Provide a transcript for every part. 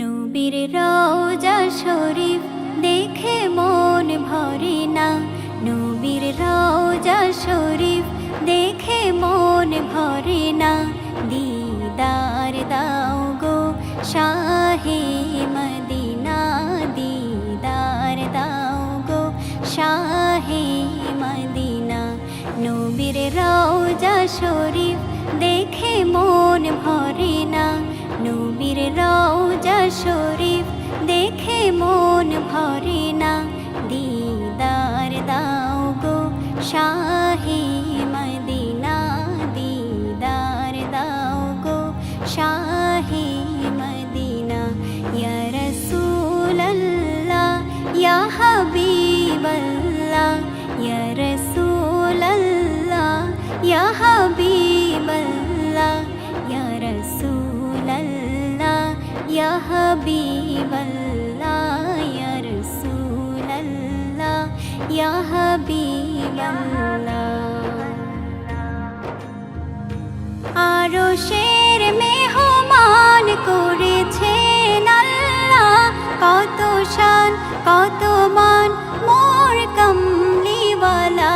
নবীর রওজা শরীফ দেখে মন ভরে না। নবীর রওজা শরীফ দেখে মন ভরে না। দিদার দাও গো শাহে মদিনা, দিদার দাও গো শাহে মদিনা। নবীর রওজা শরীফ দেখে মন ভরে না। নবীর রওজা শরীফ দেখে মন ভরে না। দিদার দাও গো শাহে মদিনা, দিদার দাও গো শাহে মদিনা। ইয়া রাসূলাল্লাহ ইয়া হাবিবাল্লাহ, ইয়া রাসূলাল্লাহ ইয়া হাবিবাল্লাহ, ইয়া রাসূলাল্লাহ ইয়া হাবিবাল্লাহ, ইয়া রাসূলাল্লাহ ইয়া হাবিবাল্লাহ। আরশের মেহমান করেছেন আল্লাহ, কত শান কত মান মোর কমলিওয়ালা,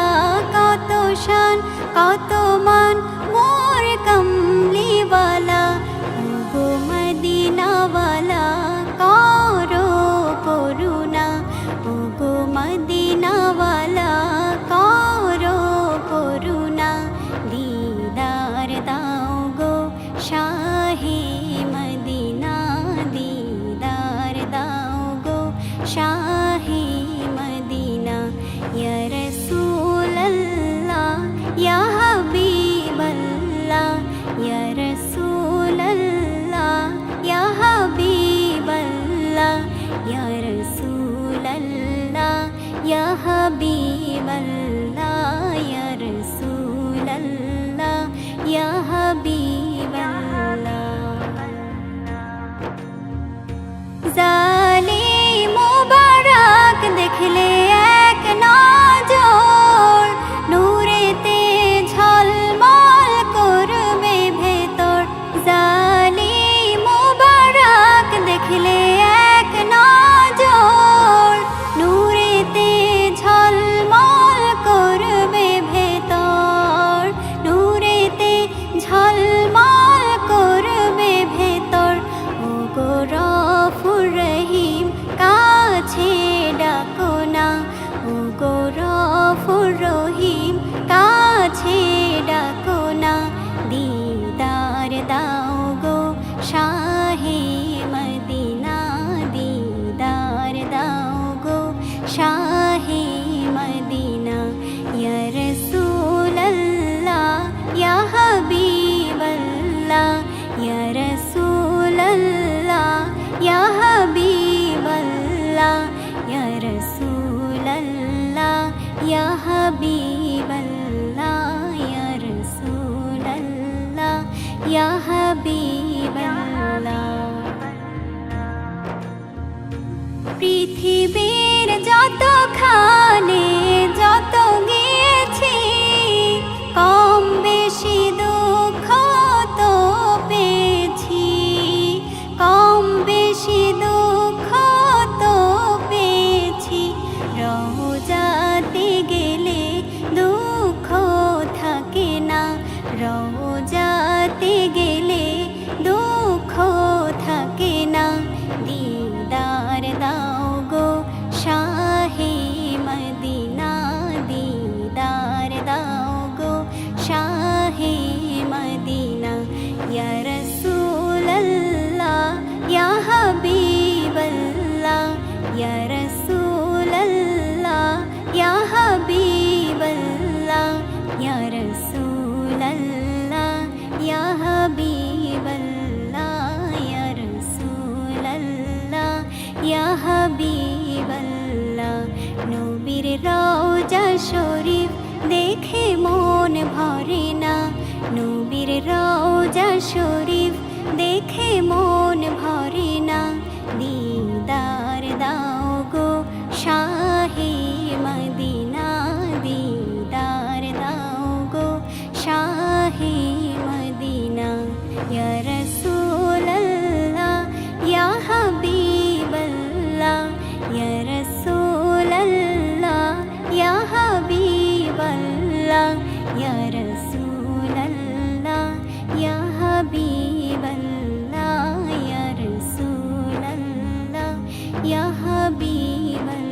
কত শান কত মান মোর কমলিওয়ালা। গো মদিনাওয়ালা করো করুণা, ও গো মদিনাওয়ালা করো করুণা। দিদার দাও গো শাহে মদিনা, দিদার দাও গো শাহে মদিনা। ইয়া রাসূলাল্লাহ ইয়া হাবিবাল্লাহ, ইয়া রাসূলাল্লাহ ইয়া হাবিবাল্লাহ, ইয়া রাসূলাল্লাহ ইয়া হাবিবাল্লাহ, ইয়া রাসূলাল্লাহ ইয়া হাবিবাল্লাহ। জালিম মুবারক দেখলে এক নজর, নূরেতে ঝলমল করবে ভেতর। জালিম মুবারক দেখলে এক নজর, নূরেতে ঝলমল করবে ভেতর, নূরেতে ঝলমল করবে ভেতর। ও গো গফুর রহিম কাছে ডাকো না, ও গো গফুর রহিম কাছে ডাকো না। দিদার দাও গো শাহে মদিনা, দিদার দাও গো শাহে মদিনা। ইয়া রাসূলাল্লাহ ইয়া হাবিবাল্লাহ, ইয়া রাসূলাল্লাহ ইয়া হাবিবাল্লাহ, ইয়া রাসূলাল্লাহ ইয়া হাবিবাল্লাহ, ইয়া রাসূলাল্লাহ ইয়া হাবিবাল্লাহ। পৃথিবীর যতখানে যত গিয়েছি, কম বেশি দুঃখ তো পেয়েছি, কম বেশি দুঃখ তো পেয়েছি। রওজাতে গেলে দুঃখ থাকে না, রওজাতে গেলে দুঃখ থাকে না। দিদার দাও গো শাহে মদিনা, দিদার দাও গো শাহে মদিনা। ইয়া রাসূলাল্লাহ ইয়া হাবিবাল্লাহ, ইয়া রাসূলাল্লাহ ইয়া হাবিবাল্লাহ, ইয়া রাসূলাল্লাহ ইয়া হাবিবাল্লাহ, ইয়া রাসূলাল্লাহ ইয়া হাবিবাল্লাহ। নবীর রওজা শরীফ দেখে মন ভরে না। নবীর রওজা শরীফ দেখে মন ভরে না। দিদার দাও গো শাহে মদিনা, দিদার দাও গো শাহে মদিনা। ইয়া রাসূলাল্লাহ ইয়া হাবিবাল্লাহ, ইয়া হাবিবাল্লাহ